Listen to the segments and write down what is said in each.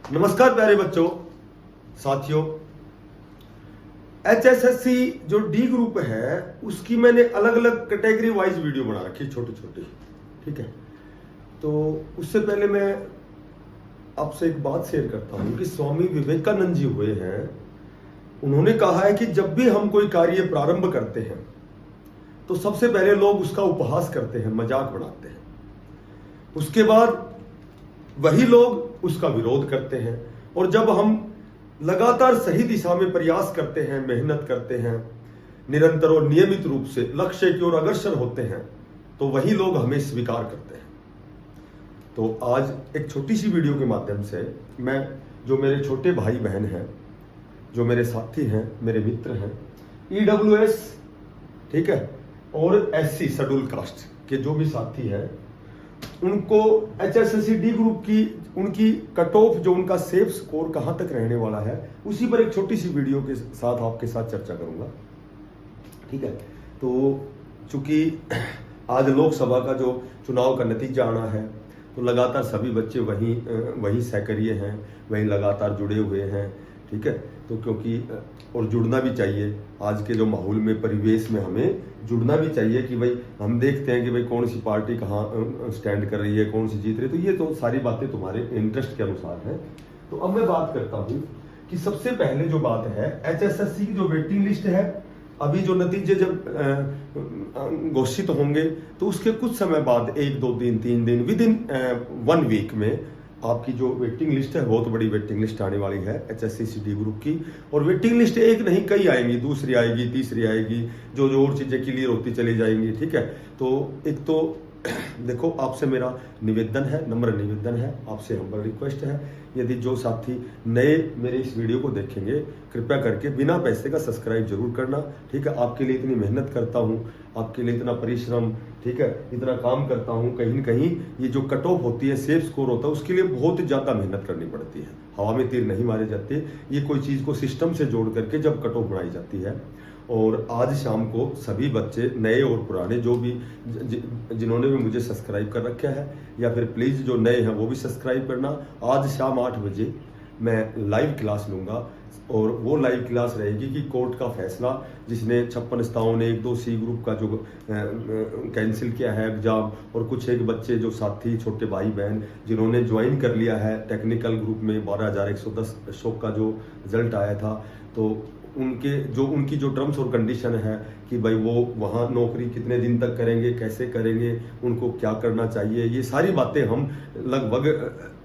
नमस्कार प्यारे बच्चों, साथियों। HSSC जो डी ग्रुप है उसकी मैंने अलग अलग कैटेगरी वाइज वीडियो बना रखी, छोटी छोटी। ठीक है, तो उससे पहले मैं आपसे एक बात शेयर करता हूं कि स्वामी विवेकानंद जी हुए हैं, उन्होंने कहा है कि जब भी हम कोई कार्य प्रारंभ करते हैं तो सबसे पहले लोग उसका उपहास करते हैं, मजाक बनाते हैं। उसके बाद वही लोग उसका विरोध करते हैं, और जब हम लगातार सही दिशा में प्रयास करते हैं, मेहनत करते हैं, निरंतर और नियमित रूप से लक्ष्य की ओर अग्रसर होते हैं, तो वही लोग हमें स्वीकार करते हैं। तो आज एक छोटी सी वीडियो के माध्यम से मैं जो मेरे छोटे भाई बहन हैं, जो मेरे साथी हैं, मेरे मित्र हैं, EWS, ठीक है, और SC शेड्यूल कास्ट के जो भी साथी हैं, उनको HSSC डी ग्रुप की उनकी कट ऑफ, जो उनका सेफ स्कोर कहां तक रहने वाला है, उसी पर एक छोटी सी वीडियो के साथ आपके साथ चर्चा करूंगा। ठीक है, तो चूंकि आज लोकसभा का जो चुनाव का नतीजा आना है, तो लगातार सभी बच्चे वही सहकरिए हैं, वही लगातार जुड़े हुए हैं। ठीक है, तो क्योंकि और जुड़ना भी चाहिए, आज के जो माहौल में, परिवेश में हमें जुड़ना भी चाहिए कि भाई हम देखते हैं कि भाई कौन सी पार्टी कहाँ स्टैंड कर रही है, कौन सी जीत रही है। तो ये तो सारी बातें तुम्हारे इंटरेस्ट के अनुसार हैं। तो अब मैं बात करता हूँ कि सबसे पहले जो बात है, HSSC की जो वेटिंग लिस्ट है, अभी जो नतीजे जब घोषित होंगे तो उसके कुछ समय बाद, 1 2 दिन 3 दिन, विद इन 1 वीक में आपकी जो वेटिंग लिस्ट है, बहुत बड़ी वेटिंग लिस्ट आने वाली है HSSC डी ग्रुप की। और वेटिंग लिस्ट एक नहीं, कई आएंगी, दूसरी आएगी, तीसरी आएगी, जो और चीजें क्लियर होती चली जाएंगी। ठीक है, तो एक तो देखो, आपसे मेरा निवेदन है, नम्र निवेदन है, आपसे हम्बल रिक्वेस्ट है, यदि जो साथी नए मेरे इस वीडियो को देखेंगे, कृपया करके बिना पैसे का सब्सक्राइब जरूर करना। ठीक है, आपके लिए इतनी मेहनत करता हूँ, आपके लिए इतना परिश्रम, ठीक है, इतना काम करता हूँ, कहीं न कहीं ये जो कट ऑफ होती है, सेफ स्कोर होता है, उसके लिए बहुत ज़्यादा मेहनत करनी पड़ती है। हवा में तीर नहीं मारे जाते, ये कोई चीज़ को सिस्टम से जोड़ करके जब कट ऑफ बनाई जाती है। और आज शाम को सभी बच्चे, नए और पुराने, जो भी जिन्होंने भी मुझे सब्सक्राइब कर रखा है, या फिर प्लीज़ जो नए हैं वो भी सब्सक्राइब करना। आज शाम 8 बजे मैं लाइव क्लास लूँगा, और वो लाइव क्लास रहेगी कि कोर्ट का फैसला, जिसने 56 57 1 2 C ग्रुप का जो कैंसिल किया है एग्जाम, और कुछ एक बच्चे जो साथी, छोटे भाई बहन, जिन्होंने ज्वाइन कर लिया है टेक्निकल ग्रुप में, 12,110 शौक का जो रिजल्ट आया था, तो उनकी जो टर्म्स और कंडीशन है कि भाई वो वहाँ नौकरी कितने दिन तक करेंगे, कैसे करेंगे, उनको क्या करना चाहिए, ये सारी बातें हम लगभग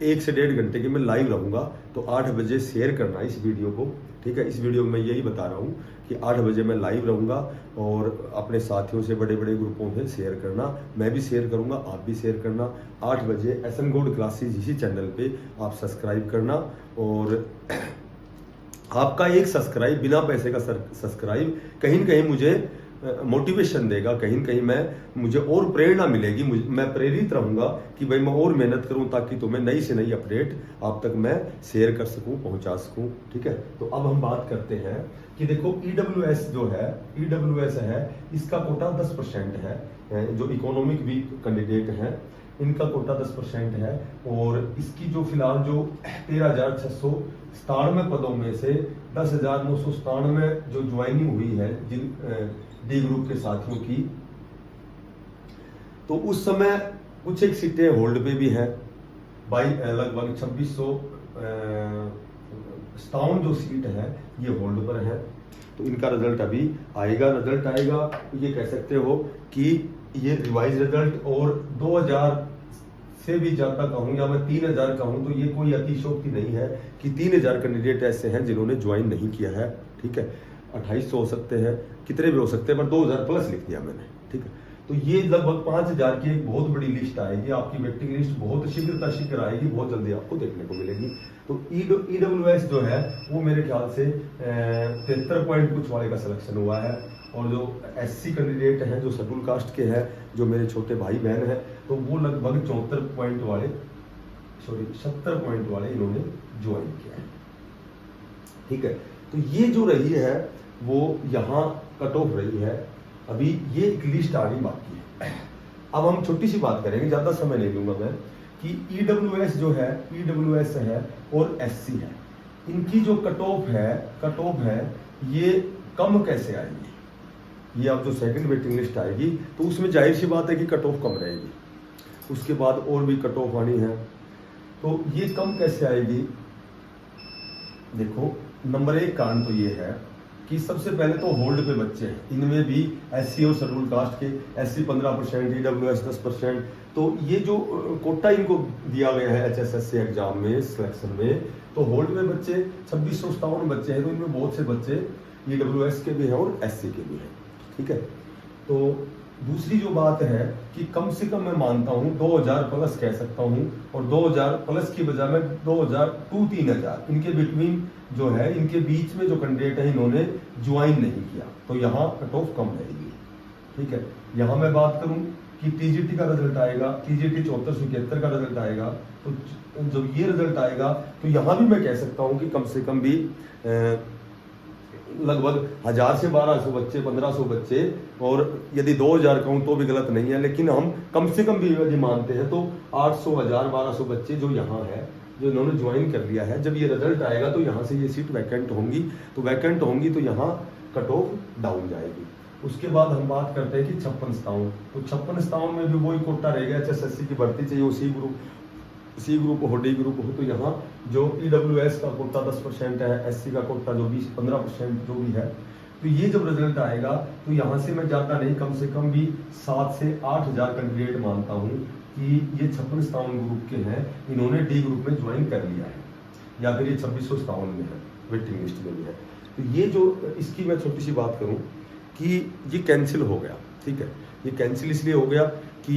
1 से 1.5 घंटे के मैं लाइव रहूँगा। तो 8 बजे शेयर करना इस वीडियो को। ठीक है, इस वीडियो में मैं यही बता रहा हूँ कि 8 बजे मैं लाइव रहूँगा, और अपने साथियों से, बड़े बड़े ग्रुपों में शेयर करना, मैं भी शेयर करूँगा, आप भी शेयर करना। 8 बजे SN गोल्ड क्लासेज इसी चैनल पे आप सब्सक्राइब करना, और आपका एक सब्सक्राइब, बिना पैसे का सब्सक्राइब, कहीं न कहीं मुझे मोटिवेशन देगा, कहीं न कहीं मुझे और प्रेरणा मिलेगी, मैं प्रेरित रहूंगा कि भाई मैं और मेहनत करूं, ताकि तुम्हें नई से नई अपडेट आप तक मैं शेयर कर सकूं, पहुंचा सकूं। ठीक है, तो अब हम बात करते हैं कि देखो, EWS जो है, EWS है, इसका कोटा 10% है। जो इकोनॉमिक वीक कैंडिडेट हैं, इनका कोटा 10% है, और इसकी जो फिलहाल जो 13,697 पदों में से 10,997 जो ज्वाइनिंग हुई है जिन डी ग्रुप के साथियों की, तो उस समय कुछ एक सीटें होल्ड पे भी हैं। लगभग 2657 जो सीट है ये होल्ड पर है। तो इनका रिजल्ट अभी आएगा, तो ये कह सकते हो कि ये रिवाइज रिजल्ट, और 2000 से भी ज्यादा कहूँ, या मैं 3000 कहूँ, तो ये कोई अतिशयोक्ति नहीं है कि 3000 कैंडिडेट ऐसे हैं जिन्होंने ज्वाइन नहीं किया है। ठीक है, 2800 हो सकते हैं, कितने भी हो सकते हैं, पर 2000 प्लस लिख दिया मैंने। ठीक है, तो ये लगभग 5000 की एक बहुत बड़ी लिस्ट आएगी, आपकी वेटिंग लिस्ट बहुत शीघ्र आएगी, बहुत जल्दी आपको देखने को मिलेगी। तो EWS जो है वो मेरे ख्याल से 73 पॉइंट कुछ वाले का सिलेक्शन हुआ है, और जो SC कैंडिडेट हैं, जो शेड्यूल कास्ट के हैं, जो मेरे छोटे भाई बहन हैं, तो वो लगभग 70 पॉइंट वाले इन्होंने ज्वाइन किया है। ठीक है, तो ये जो रही है वो यहाँ कट ऑफ रही है। अभी ये एक लिस्ट आनी बाकी है। अब हम छोटी सी बात करेंगे, ज्यादा समय नहीं लूंगा मैं, कि EWS जो है, EWS है और SC है, इनकी जो कट ऑफ है ये कम कैसे आएगी। ये अब जो सेकंड वेटिंग लिस्ट आएगी तो उसमें जाहिर सी बात है कि कट ऑफ कम रहेगी, उसके बाद और भी कट ऑफ आनी है, तो ये कम कैसे आएगी। देखो नंबर 1 कारण तो ये है कि सबसे पहले तो होल्ड पे बच्चे हैं, इनमें भी SC और शेड्यूल कास्ट के SC 15%, EWS 10%, तो ये जो कोटा इनको दिया गया है HSSC एग्जाम में सिलेक्शन में, तो होल्ड में बच्चे 2657 बच्चे हैं, तो इनमें बहुत से बच्चे EWS के भी हैं और SC के भी हैं, ठीक है। तो दूसरी जो बात है कि कम से कम मैं मानता हूँ 2000 प्लस कह सकता हूँ, और 2000 प्लस की बजाय मैं 2000 to 3000 इनके बिटवीन जो है, इनके बीच में जो कैंडिडेट है इन्होंने ज्वाइन नहीं किया, तो यहाँ कट ऑफ कम रहेगी, ठीक है। यहाँ मैं बात करूँ कि TGT का रिजल्ट आएगा, TGT 7471 का रिजल्ट आएगा, तो जब ये रिजल्ट आएगा तो यहाँ भी मैं कह सकता हूँ कि कम से कम भी लगभग 1000 से 1200 बच्चे, 1500 बच्चे, और यदि 2000 कहूँ तो भी गलत नहीं है, लेकिन हम कम से कम भी यदि मानते हैं तो 800, 1000, 1200 बच्चे जो यहाँ है, जो इन्होंने ज्वाइन कर लिया है, जब ये रिजल्ट आएगा तो यहाँ से ये सीट वैकेंट होंगी, तो वैकेंट होंगी तो यहाँ कट ऑफ डाउन जाएगी। उसके बाद हम बात करते हैं कि 5657, तो 5657 में भी वही कोटा रहेगा, HSSC की भर्ती चाहिए, वो C ग्रुप हो, D ग्रुप हो, तो यहाँ जो EWS का कोटा 10% है, SC का कोटा जो 20-15% जो भी है, तो ये जब रिजल्ट आएगा तो यहाँ से मैं ज़्यादा नहीं, कम से कम भी 7 से 8000 कैंडिडेट मानता हूँ कि ये 5657 ग्रुप के हैं, इन्होंने D ग्रुप में ज्वाइन कर लिया है, या फिर ये 2657 में है, वेटिंग लिस्ट में भी है। तो ये जो इसकी मैं छोटी सी बात करूँ कि ये कैंसिल हो गया, ठीक है। ये कैंसिल इसलिए हो गया कि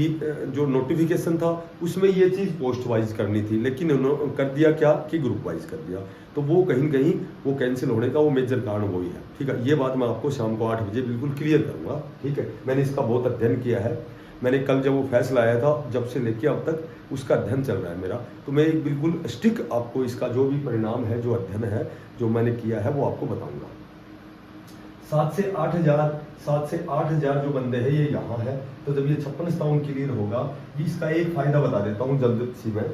जो नोटिफिकेशन था उसमें ये चीज़ पोस्ट वाइज करनी थी, लेकिन उन्होंने कर दिया क्या कि ग्रुप वाइज कर दिया, तो वो कहीं न कहीं वो कैंसिल होने का वो मेजर कारण वही है, ठीक है। ये बात मैं आपको शाम को 8 बजे बिल्कुल क्लियर करूँगा, ठीक है। मैंने इसका बहुत अध्ययन किया है, मैंने कल जब वो फैसला आया था, जब से लेके अब तक उसका अध्ययन चल रहा है मेरा, तो मैं एक बिल्कुल स्टिक आपको इसका जो भी परिणाम है, जो अध्ययन है, जो मैंने किया है, वो आपको बताऊँगा। 7 से 8000 जो बंदे हैं ये यहाँ है, तो जब ये 5657 क्लियर होगा, इसका एक फायदा बता देता हूँ जल्द सी में,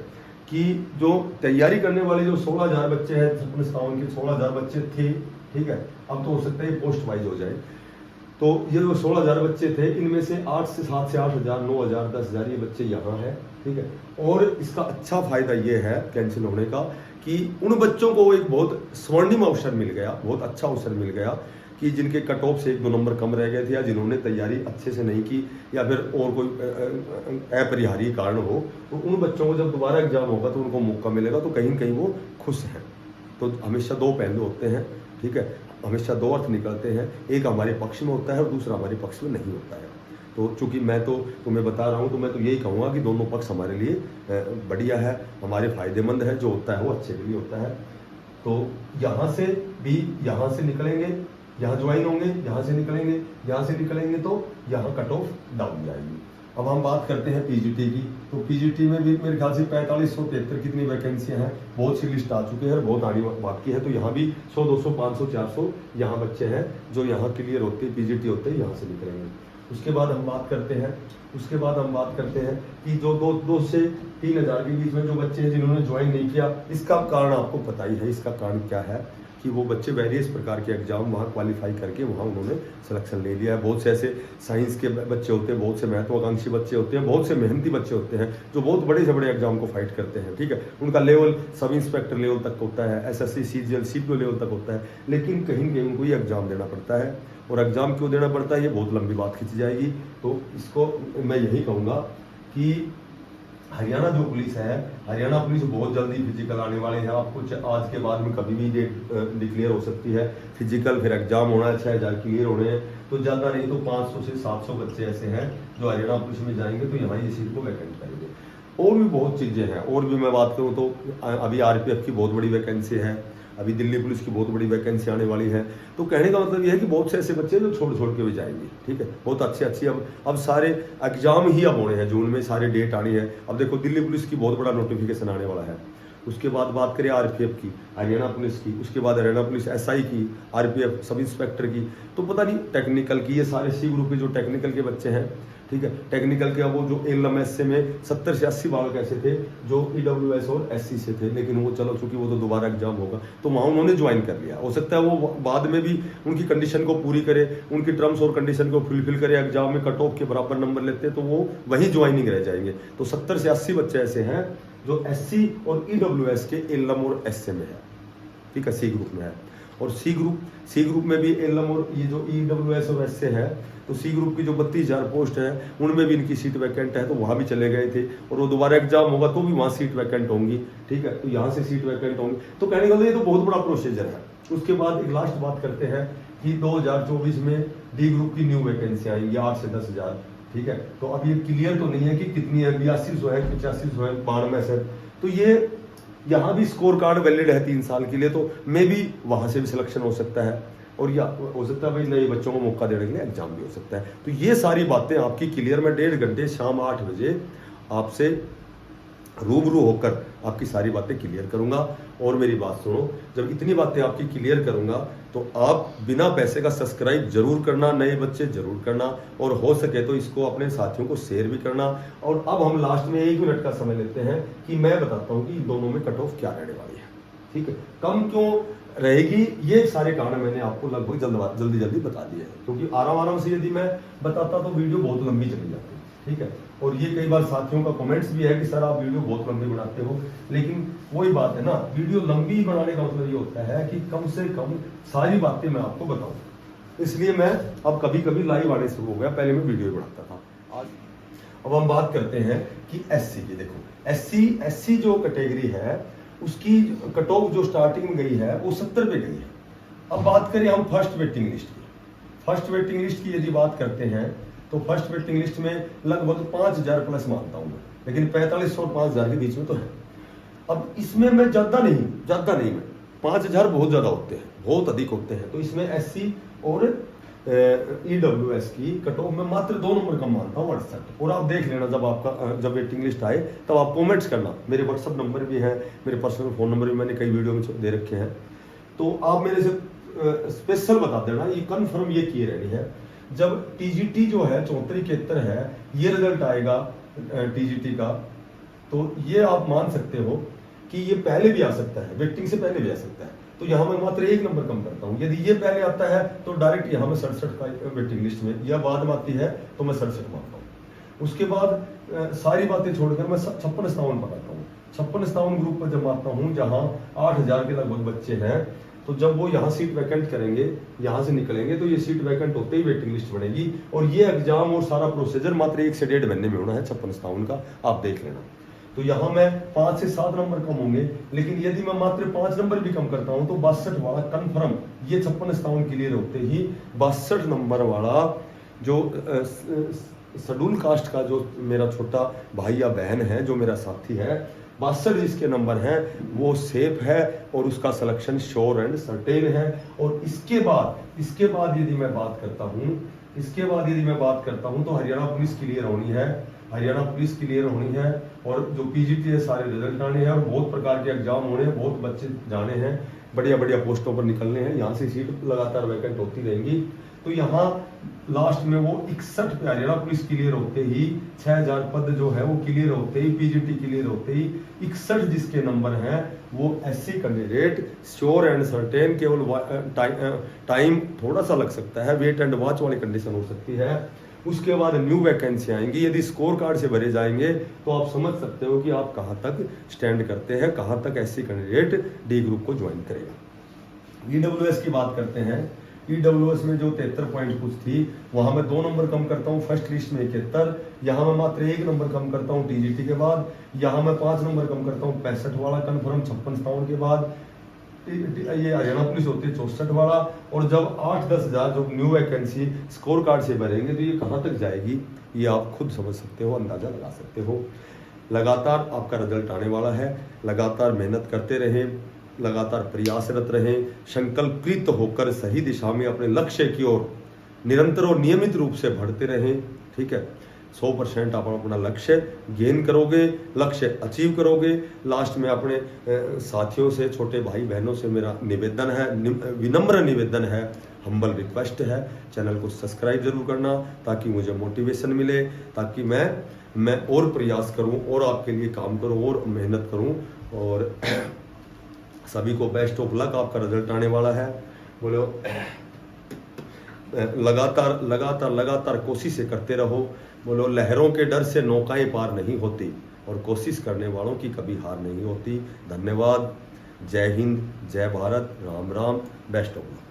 कि जो तैयारी करने वाले जो 16000 बच्चे हैं, 5657 के 16000 बच्चे थे, ठीक है, अब तो हो सकता है ये पोस्ट वाइज हो जाए, तो ये जो 16000 बच्चे थे, इनमें से 7 से 8000, 9000, 10000 ये बच्चे यहाँ हैं, ठीक है। और इसका अच्छा फायदा ये है कैंसिल होने का कि उन बच्चों को एक बहुत स्वर्णिम अवसर मिल गया, बहुत अच्छा अवसर मिल गया कि जिनके कट ऑफ से 1-2 नंबर कम रह गए थे, या जिन्होंने तैयारी अच्छे से नहीं की, या फिर और कोई अपरिहार्य कारण हो, तो उन बच्चों को जब दोबारा एग्जाम होगा तो उनको मौका मिलेगा, तो कहीं न कहीं वो खुश हैं। तो हमेशा 2 पहलू होते हैं, ठीक है, हमेशा 2 अर्थ निकलते हैं, एक हमारे पक्ष में होता है और दूसरा हमारे पक्ष में नहीं होता है। तो चूंकि मैं तो तुम्हें बता रहा हूँ, तो मैं तो यही कहूँगा कि दोनों पक्ष हमारे लिए बढ़िया है, हमारे फायदेमंद है, जो होता है वो अच्छे के लिए होता है। तो यहाँ से भी, यहाँ से निकलेंगे, यहाँ ज्वाइन होंगे, यहाँ से निकलेंगे, तो यहाँ कट ऑफ डाउन जाएगी। अब हम बात करते हैं PGT की, तो PGT में भी मेरे ख्याल से 4573 कितनी वैकेंसियाँ हैं, बहुत सी लिस्ट आ चुके हैं और बहुत आने बाकी है, तो यहाँ भी 100, 200, 500, 400 यहाँ बच्चे हैं जो यहाँ क्लियर होते हैं, PGT होते हैं, यहाँ से निकलेंगे। उसके बाद हम बात करते हैं कि जो 2 से 3000 के बीच में जो बच्चे हैं जिन्होंने ज्वाइन नहीं किया, इसका कारण आपको पता ही है, इसका कारण क्या है कि वो बच्चे वेरियस प्रकार के एग्जाम वहाँ क्वालिफाई करके वहाँ उन्होंने सिलेक्शन ले लिया है। बहुत से ऐसे साइंस के बच्चे होते हैं, बहुत से महत्वाकांक्षी बच्चे होते हैं, बहुत से मेहनती बच्चे होते हैं जो बहुत बड़े से बड़े एग्जाम को फाइट करते हैं, ठीक है। उनका लेवल सब इंस्पेक्टर लेवल तक होता है, SSC, CGL, CPO लेवल तक होता है, लेकिन कहीं न कहीं उनको ये एग्जाम देना पड़ता है। और एग्जाम क्यों देना पड़ता है, ये बहुत लंबी बात खींची जाएगी, तो इसको मैं यही कहूँगा कि हरियाणा जो पुलिस है, हरियाणा पुलिस बहुत जल्दी फिजिकल आने वाले हैं, आपको आज के बाद में कभी भी डेट डिक्लेयर हो सकती है फिजिकल, फिर एग्जाम होना है, 6000 क्लियर होने हैं, तो ज़्यादा नहीं तो 500 से 700 बच्चे ऐसे हैं जो हरियाणा पुलिस में जाएंगे, तो यहाँ ये सीट को वैकेंट करेंगे। और भी बहुत चीज़ें हैं, और भी मैं बात करूँ तो अभी RPF की बहुत बड़ी वैकेंसी है, अभी दिल्ली पुलिस की बहुत बड़ी वैकेंसी आने वाली है, तो कहने का मतलब यह है कि बहुत से ऐसे बच्चे जो छोड़ के भी जाएंगे, ठीक है, बहुत अच्छी अब सारे एग्जाम ही अब होने हैं, जून में सारे डेट आनी है। अब देखो दिल्ली पुलिस की बहुत बड़ा नोटिफिकेशन आने वाला है, उसके बाद बात करें RPF की, हरियाणा पुलिस की, उसके बाद हरियाणा पुलिस SI की, RPF सब इंस्पेक्टर की, तो पता नहीं टेक्निकल की, ये सारे C ग्रुप के जो टेक्निकल के बच्चे हैं ठीक है। टेक्निकल के वो जो एलएमएस में 70 से 80 बालक ऐसे थे जो ईडब्ल्यूएस और एससी से थे, लेकिन वो चलो चूंकि वो तो दोबारा एग्जाम होगा तो वहाँ उन्होंने ज्वाइन कर लिया। हो सकता है वो बाद में भी उनकी कंडीशन को पूरी करे, उनकी टर्म्स और कंडीशन को फुलफिल करे, एग्जाम में कट ऑफ के बराबर नंबर लेते तो वो वहीं ज्वाइनिंग रह जाएंगे। तो 70 से 80 बच्चे ऐसे हैं जो एससी और ईडब्ल्यूएस के एलएम और एसए में है, ठीक है, सी ग्रुप में है। और सी ग्रुप में भी एलएम और ये जो ईडब्ल्यूएस और एसए है, तो सी ग्रुप की जो 32,000 पोस्ट है उनमें भी इनकी सीट वैकेंट है, तो वहाँ भी चले गए थे और वो दोबारा एग्जाम होगा तो भी वहाँ सीट वैकेंट होंगी, ठीक है। तो यहाँ से सीट वैकेंट होंगी, तो कहने का ये तो बहुत बड़ा प्रोसीजर है। उसके बाद एक लास्ट बात करते हैं कि 2024 में डी ग्रुप की न्यू वैकेंसी आएंगी 8 से 10,000, ठीक है। तो अब ये क्लियर तो नहीं है कि कितनी है, 8200 है, 8500 है, 92 है। तो ये यहाँ भी स्कोर कार्ड वैलिड है 3 साल के लिए, तो मे भी वहाँ से भी सिलेक्शन हो सकता है, और या हो सकता है भाई नए बच्चों को मौका देने के लिए एग्जाम भी हो सकता है। तो ये सारी बातें आपकी क्लियर, मैं 1.5 घंटे शाम 8 बजे आपसे रूबरू होकर आपकी सारी बातें क्लियर करूंगा। और मेरी बात सुनो, जब इतनी बातें आपकी क्लियर करूंगा तो आप बिना पैसे का सब्सक्राइब जरूर करना, नए बच्चे जरूर करना, और हो सके तो इसको अपने साथियों को शेयर भी करना। और अब हम लास्ट में 1 मिनट का समय लेते हैं कि मैं बताता हूं कि इन दोनों में कट ऑफ क्या रहने वाली है, ठीक है, कम क्यों रहेगी। ये सारे कारण मैंने आपको लगभग जल्दी बता दिए हैं, क्योंकि आराम से यदि मैं बताता तो वीडियो बहुत लंबी चली जाती, ठीक है। और ये कई बार साथियों का कमेंट्स भी है कि सर आप वीडियो बहुत लंबी बनाते हो, लेकिन वही बात है ना, वीडियो लंबी बनाने का मतलब ये होता है कि कम से कम सारी बातें मैं आपको बताऊं। इसलिए मैं अब कभी कभी लाइव आने शुरू हो गया, पहले मैं वीडियो बनाता था। आज अब हम बात करते हैं कि एससी की। देखो एससी जो कैटेगरी है उसकी कट ऑफ जो स्टार्टिंग में गई है वो 70 पे गई है। अब बात करें हम फर्स्ट वेटिंग लिस्ट की। फर्स्ट वेटिंग लिस्ट की यदि बात करते हैं तो फर्स्ट वेटिंग लिस्ट में लगभग 5,000 प्लस मानता हूं मैं, लेकिन 4500 और 5,000 के बीच में तो है। अब इसमें मैं ज्यादा नहीं मैं 5,000 बहुत ज्यादा होते हैं, बहुत अधिक होते हैं। तो इसमें एससी और ईडब्ल्यूएस की कट ऑफ में मात्र 2 नंबर कम मानता हूँ, 68। और आप देख लेना जब वेटिंग लिस्ट आए तब आप कमेंट्स करना, मेरे व्हाट्सअप नंबर भी है, मेरे पर्सनल फोन नंबर भी मैंने कई वीडियो में दे रखे हैं, तो आप मेरे से स्पेशल बता देना, ये कन्फर्म ये किए रहनी है। जब टीजीटी जो है 74-71 है, ये रिजल्ट आएगा टीजीटी का, तो ये आप मान सकते हो कि ये पहले भी आ सकता है, वेटिंग से पहले भी आ सकता है। तो यहाँ मैं मात्र 1 नंबर कम करता हूँ। यदि ये पहले आता है तो डायरेक्ट यहाँ मैं 67 का वेटिंग लिस्ट में, या बाद में आती है तो मैं 67 मानता हूँ। उसके बाद सारी बातें छोड़कर मैं 56-57 पकड़ता हूँ। 56-57 ग्रुप पर जब आता हूँ जहाँ 8,000 के लगभग बच्चे हैं, तो जब वो यहाँ सीट वैकेंट करेंगे, यहाँ से निकलेंगे, तो ये सीट वैकेंट होते ही वेटिंग लिस्ट बनेगी। और ये एग्जाम और सारा प्रोसीजर मात्र 1 से 1.5 महीने में होना है 56-57 का, आप देख लेना। तो यहाँ मैं 5 से 7 नंबर कम होंगे, लेकिन यदि मैं मात्र 5 नंबर भी कम करता हूँ तो 62 वाला कन्फर्म, ये 56-57 क्लियर होते ही 62 नंबर वाला जो शेड्यूल कास्ट का जो मेरा छोटा भाई या बहन है, जो मेरा साथी है, 62 जिसके नंबर हैं वो सेफ है और उसका सिलेक्शन श्योर एंड सर्टेन है। और इसके बाद यदि मैं बात करता हूं तो हरियाणा पुलिस क्लियर होनी है, और जो पीजीटी है सारे रिजल्ट आने हैं, और बहुत प्रकार के एग्जाम होने हैं, बहुत बच्चे जाने हैं, बढ़िया पोस्टों पर निकलने हैं, यहाँ से सीट लगातार वैकेंट होती रहेंगी। तो यहाँ लास्ट में वो 61 पे हरियाणा पुलिस क्लियर होते ही, 6,000 पद जो है वो क्लियर होते ही, पीजीटी क्लियर होते ही 61 जिसके नंबर हैं वो SC candidate sure and certain, केवल टाइम थोड़ा सा लग सकता है, वेट एंड वॉच वाली कंडीशन हो सकती है। उसके बाद न्यू वैकेंसी आएंगी, यदि स्कोर कार्ड से भरे जाएंगे तो आप समझ सकते हो कि आप कहाँ तक स्टैंड करते हैं, कहाँ तक एससी कैंडिडेट डी ग्रुप को ज्वाइन करेगा। ईडब्ल्यूएस की बात करते हैं। ईडब्ल्यूएस में जो 73 पॉइंट कुछ थी, वहां मैं 2 नंबर कम करता हूं, फर्स्ट लिस्ट में 71, यहाँ मैं मात्र 1 नंबर कम करता हूं टीजीटी के बाद, यहाँ मैं 5 नंबर कम करता हूं 65 वाला कन्फर्म 56-57 के बाद, ये हरियाणा पुलिस होती है 64 वाला। और जब 8-10 हज़ार जो न्यू वैकेंसी स्कोर कार्ड से भरेंगे तो ये कहाँ तक जाएगी, ये आप खुद समझ सकते हो, अंदाजा लगा सकते हो। लगातार आपका रिजल्ट आने वाला है, लगातार मेहनत करते रहें, लगातार प्रयासरत रहें, संकल्पित होकर सही दिशा में अपने लक्ष्य की ओर निरंतर और नियमित रूप से बढ़ते रहें, ठीक है। 100% आप अपना लक्ष्य गेन करोगे, लक्ष्य अचीव करोगे। लास्ट में अपने साथियों से, छोटे भाई बहनों से मेरा निवेदन है, विनम्र निवेदन है, हम्बल रिक्वेस्ट है, चैनल को सब्सक्राइब जरूर करना ताकि मुझे मोटिवेशन मिले, ताकि मैं और प्रयास करूं और आपके लिए काम करूं और मेहनत करूं। और सभी को बेस्ट ऑफ लक, आपका रिजल्ट आने वाला है। बोलो लगातार कोशिशें करते रहो। बोलो लहरों के डर से नौकाएं पार नहीं होती और कोशिश करने वालों की कभी हार नहीं होती। धन्यवाद। जय हिंद, जय Bharat, Ram Ram, best of luck.